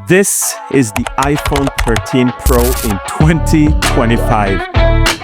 This is the iPhone 13 Pro in 2025.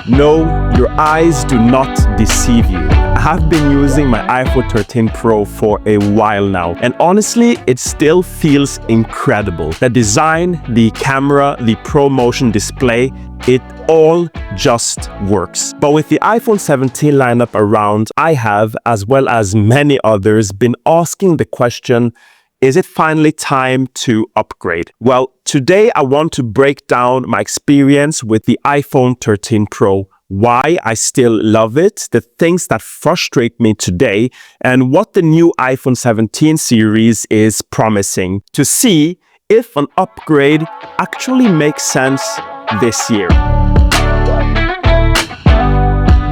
No, your eyes do not deceive you. I have been using my iPhone 13 Pro for a while now, and honestly, it still feels incredible. The design, the camera, the ProMotion display, it all just works. But with the iPhone 17 lineup around, I have, as well as many others, been asking the question, is it finally time to upgrade? Well, today I want to break down my experience with the iPhone 13 Pro, why I still love it, the things that frustrate me today, and what the new iPhone 17 series is promising, to see if an upgrade actually makes sense this year.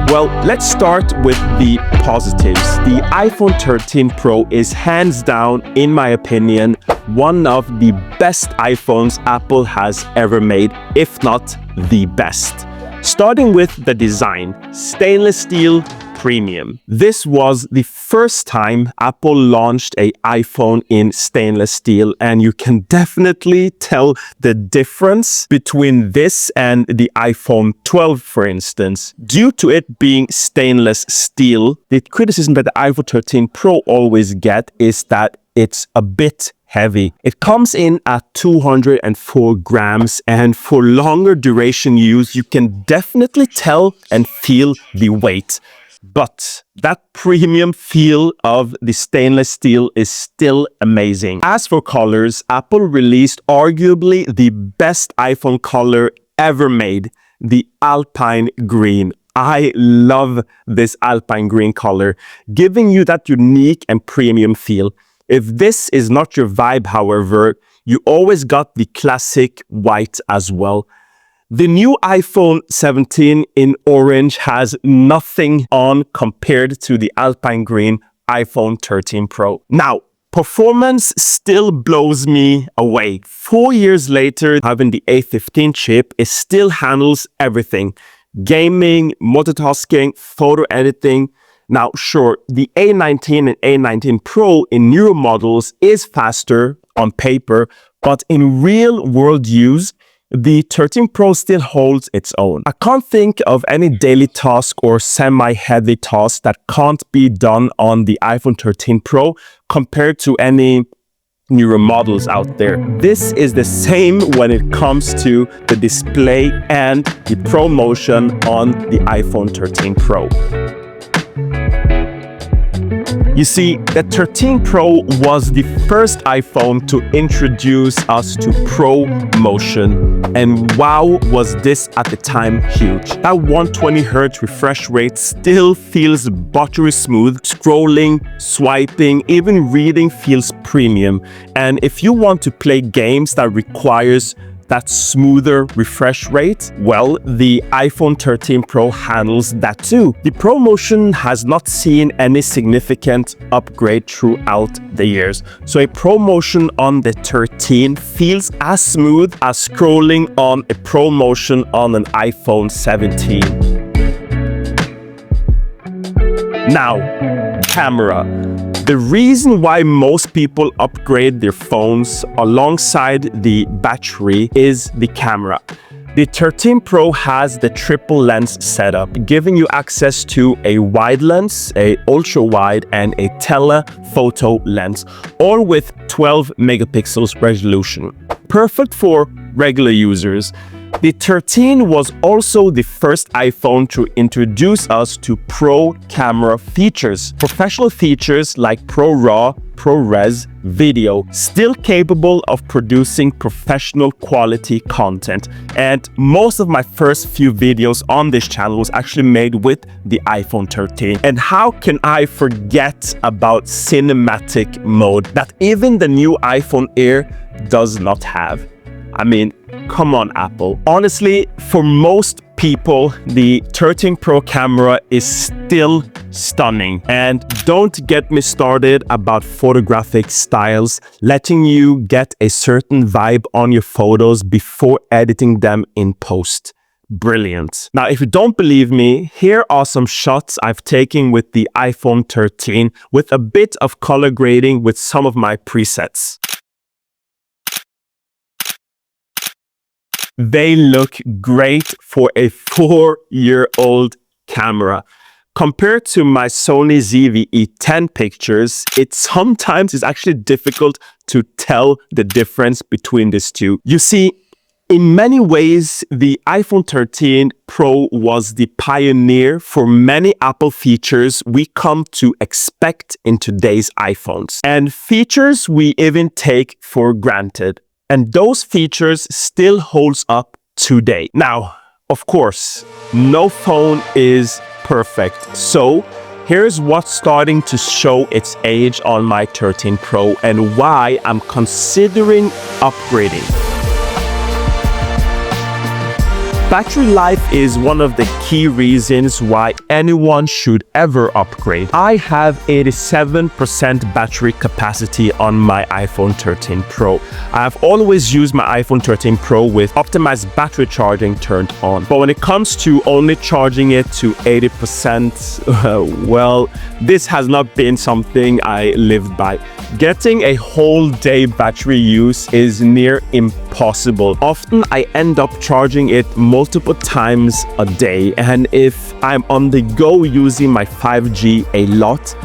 Well, let's start with the positives. The iPhone 13 Pro is hands down, in my opinion, one of the best iPhones Apple has ever made, if not the best. Starting with the design, stainless steel premium. This was the first time Apple launched an iPhone in stainless steel, and you can definitely tell the difference between this and the iPhone 12, for instance. Due to it being stainless steel, the criticism that the iPhone 13 Pro always get is that it's a bit heavy. It comes in at 204 grams, and for longer duration use, you can definitely tell and feel the weight. But that premium feel of the stainless steel is still amazing. As for colors, Apple released arguably the best iPhone color ever made, the Alpine Green. I love this Alpine Green color, giving you that unique and premium feel. If this is not your vibe, however, you always got the classic white as well. The new iPhone 17 in orange has nothing on compared to the Alpine Green iPhone 13 Pro. Now, performance still blows me away. 4 years later, having the A15 chip, it still handles everything. Gaming, multitasking, photo editing. Now, sure, the A19 and A19 Pro in newer models is faster on paper, but in real-world use, the 13 Pro still holds its own. I can't think of any daily task or semi-heavy task that can't be done on the iPhone 13 Pro compared to any newer models out there. This is the same when it comes to the display and the ProMotion on the iPhone 13 Pro. You see, the 13 Pro was the first iPhone to introduce us to ProMotion, and wow, was this at the time huge. That 120Hz refresh rate still feels buttery smooth. Scrolling, swiping, even reading feels premium. And if you want to play games that requires that smoother refresh rate, well, the iPhone 13 Pro handles that too. The ProMotion has not seen any significant upgrade throughout the years. So a ProMotion on the 13 feels as smooth as scrolling on a ProMotion on an iPhone 17. Now, camera. The reason why most people upgrade their phones alongside the battery is the camera. The 13 Pro has the triple lens setup, giving you access to a wide lens, a ultra wide, and a telephoto lens, all with 12 megapixels resolution. Perfect for regular users. The 13 was also the first iPhone to introduce us to pro camera features. Professional features like ProRAW, ProRes video, still capable of producing professional quality content. And most of my first few videos on this channel was actually made with the iPhone 13. And how can I forget about cinematic mode that even the new iPhone Air does not have? I mean, come on, Apple. Honestly, for most people, the 13 Pro camera is still stunning. And don't get me started about photographic styles, letting you get a certain vibe on your photos before editing them in post. Brilliant. Now, if you don't believe me, here are some shots I've taken with the iPhone 13 with a bit of color grading with some of my presets. they look great for a 4-year-old camera. Compared to my Sony ZV-E10 pictures, it sometimes is actually difficult to tell the difference between these two. You see, in many ways, the iPhone 13 Pro was the pioneer for many Apple features we come to expect in today's iPhones, and features we even take for granted. And those features still holds up today. Now, of course, no phone is perfect. So here's what's starting to show its age on my 13 Pro and why I'm considering upgrading. Battery life is one of the key reasons why anyone should ever upgrade. I have 87% battery capacity on my iPhone 13 Pro. I have always used my iPhone 13 Pro with optimized battery charging turned on. But when it comes to only charging it to 80%, well, this has not been something I lived by. Getting a whole day battery use is near impossible. Often I end up charging it multiple times a day, and if I'm on the go using my 5G a lot,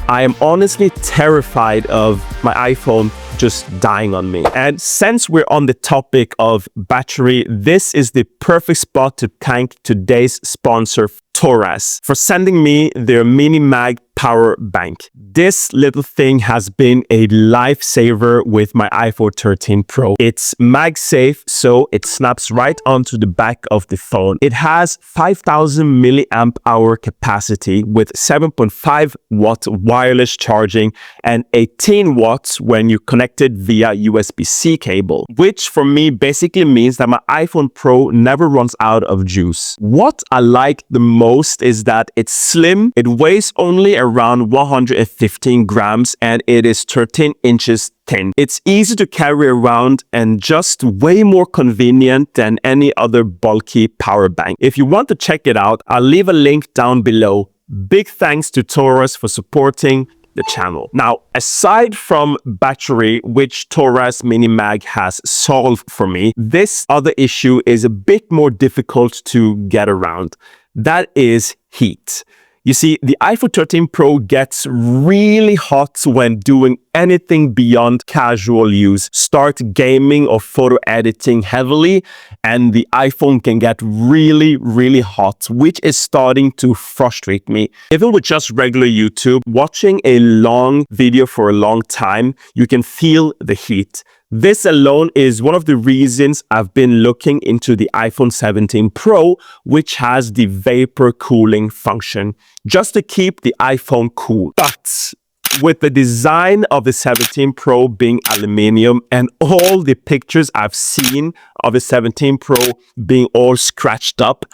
I am honestly terrified of my iPhone just dying on me. And since we're on the topic of battery, this is the perfect spot to thank today's sponsor, Taurus, for sending me their mini mag power bank. This little thing has been a lifesaver with my iPhone 13 Pro. It's MagSafe, so it snaps right onto the back of the phone. It has 5,000 milliamp hour capacity with 7.5 watt wireless charging and 18 watts when you connect it via USB-C cable, which for me basically means that my iPhone Pro never runs out of juice. What I like the most is that it's slim, it weighs only around 115 grams, and it is 13 inches thin. It's easy to carry around and just way more convenient than any other bulky power bank. If you want to check it out, I'll leave a link down below. Big thanks to Taurus for supporting the channel. Now, aside from battery, which Taurus Mini Mag has solved for me, this other issue is a bit more difficult to get around. That is heat. You see, the iPhone 13 Pro gets really hot when doing anything beyond casual use. Start gaming or photo editing heavily, and the iPhone can get really hot, which is starting to frustrate me. Even with just regular YouTube, watching a long video for a long time, you can feel the heat. This alone is one of the reasons I've been looking into the iPhone 17 Pro, which has the vapor cooling function, just to keep the iPhone cool. But with the design of the 17 Pro being aluminium and all the pictures I've seen of the 17 Pro being all scratched up,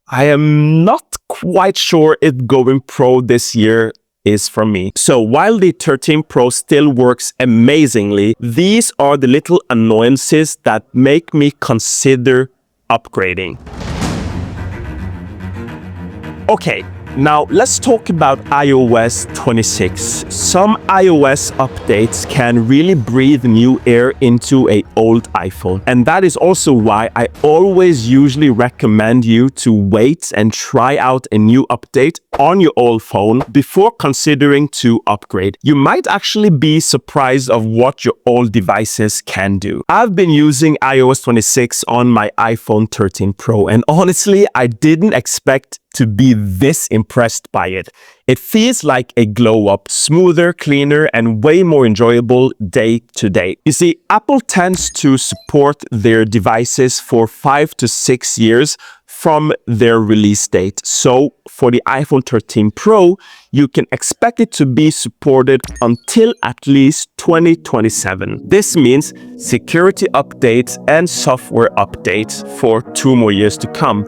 I am not quite sure if going Pro this year is for me. So while the 13 Pro still works amazingly, these are the little annoyances that make me consider upgrading. Okay, now let's talk about iOS 26. Some iOS updates can really breathe new air into an old iPhone. And that is also why I always usually recommend you to wait and try out a new update on your old phone before considering to upgrade. You might actually be surprised of what your old devices can do. I've been using iOS 26 on my iPhone 13 Pro, and honestly, I didn't expect to be this impressed by it. It feels like a glow up, smoother, cleaner, and way more enjoyable day to day. You see, Apple tends to support their devices for 5 to 6 years from their release date. So for the iPhone 13 Pro, you can expect it to be supported until at least 2027. This means security updates and software updates for 2 more years to come.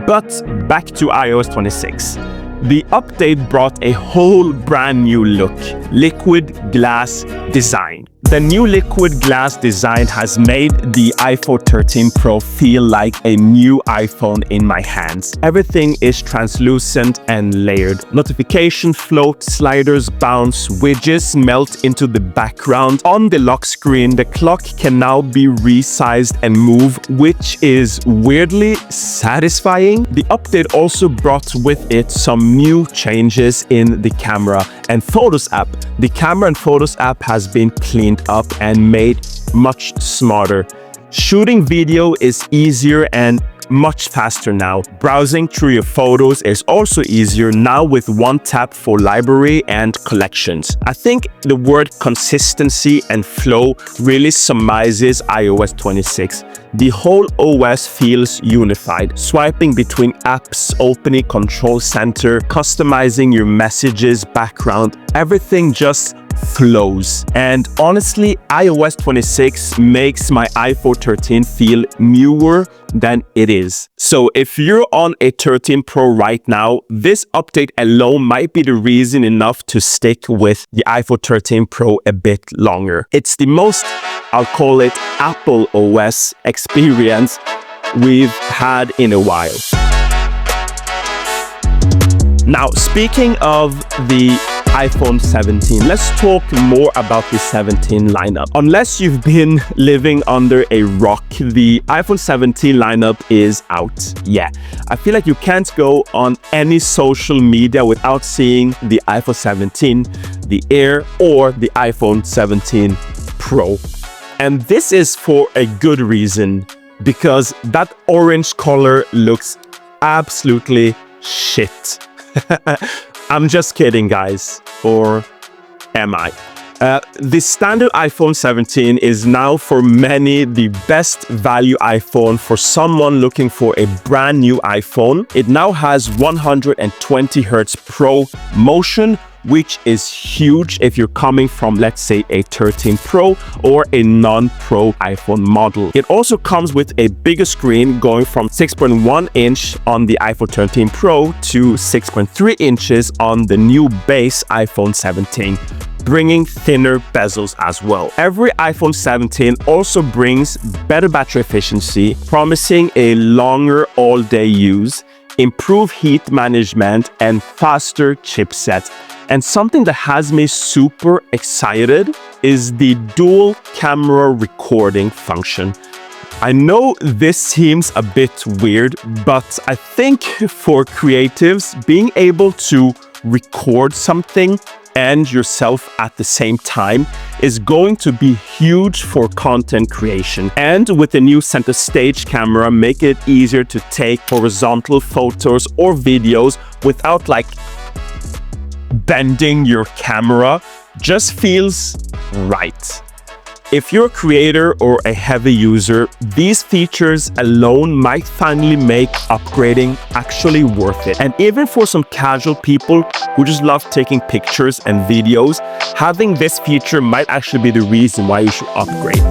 But back to iOS 26. The update brought a whole brand new look, liquid glass design. The new liquid glass design has made the iPhone 13 Pro feel like a new iPhone in my hands. Everything is translucent and layered. Notifications float, sliders bounce, widgets melt into the background. On the lock screen, the clock can now be resized and moved, which is weirdly satisfying. The update also brought with it some new changes in the camera and Photos app. The camera and Photos app has been cleaned up and made much smarter. Shooting video is easier and much faster now. Browsing through your photos is also easier now with one tap for library and collections. I think the word consistency and flow really summarizes iOS 26. The whole OS feels unified. Swiping between apps, opening control center, customizing your messages, background, everything just flows. And honestly, iOS 26 makes my iPhone 13 feel newer than it is. So if you're on a 13 Pro right now, this update alone might be the reason enough to stick with the iPhone 13 Pro a bit longer. It's the most, I'll call it, Apple OS experience we've had in a while. Now, speaking of the iPhone 17, let's talk more about the 17 lineup. Unless you've been living under a rock, the iPhone 17 lineup is out. Yeah, I feel like you can't go on any social media without seeing the iPhone 17, the Air, or the iPhone 17 Pro. And this is for a good reason, because that orange color looks absolutely shit. I'm just kidding, guys. Or am I? The standard iPhone 17 is now for many the best value iPhone for someone looking for a brand new iPhone. It now has 120 Hz Pro motion, which is huge if you're coming from, let's say, a 13 Pro or a non-Pro iPhone model. It also comes with a bigger screen going from 6.1 inch on the iPhone 13 Pro to 6.3 inches on the new base iPhone 17. Bringing thinner bezels as well. Every iPhone 17 also brings better battery efficiency, promising a longer all-day use, improved heat management, and faster chipset. And something that has me super excited is the dual camera recording function. I know this seems a bit weird, but I think for creatives, being able to record something and yourself at the same time is going to be huge for content creation. And with the new center stage camera, make it easier to take horizontal photos or videos without like bending your camera. Just feels right. If you're a creator or a heavy user, these features alone might finally make upgrading actually worth it. And even for some casual people who just love taking pictures and videos, having this feature might actually be the reason why you should upgrade.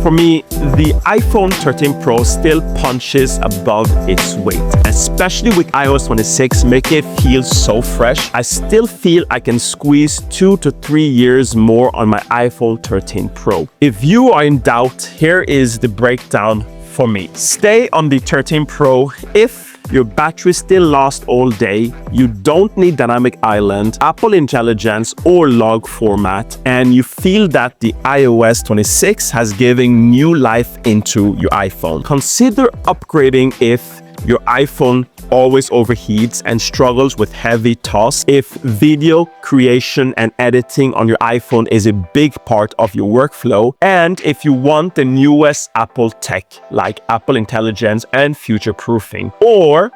For me, the iPhone 13 Pro still punches above its weight, especially with iOS 26 making it feel so fresh. I still feel I can squeeze 2 to 3 years more on my iPhone 13 Pro. If you are in doubt, here is the breakdown for me. Stay on the 13 Pro if your battery still lasts all day, you don't need dynamic island, Apple Intelligence, or log format, and you feel that the iOS 26 has given new life into your iPhone. Consider upgrading if your iPhone always overheats and struggles with heavy tasks, if video creation and editing on your iPhone is a big part of your workflow, and if you want the newest Apple tech like Apple Intelligence and future-proofing. Or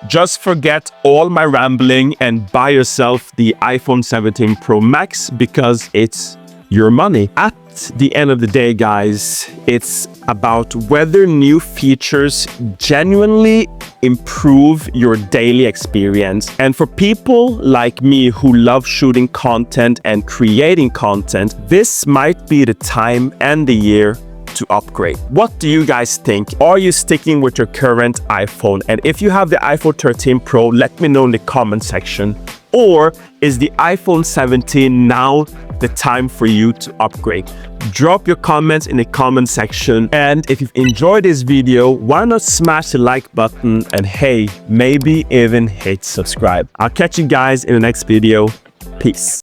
just forget all my rambling and buy yourself the iPhone 17 Pro Max because it's your money. At the end of the day, guys, it's about whether new features genuinely improve your daily experience. And for people like me who love shooting content and creating content, this might be the time and the year to upgrade. What do you guys think? Are you sticking with your current iPhone? And if you have the iPhone 13 Pro, let me know in the comment section. Or is the iPhone 17 now the time for you to upgrade? Drop your comments in the comment section. And if you've enjoyed this video, why not smash the like button and hey, maybe even hit subscribe. I'll catch you guys in the next video. Peace.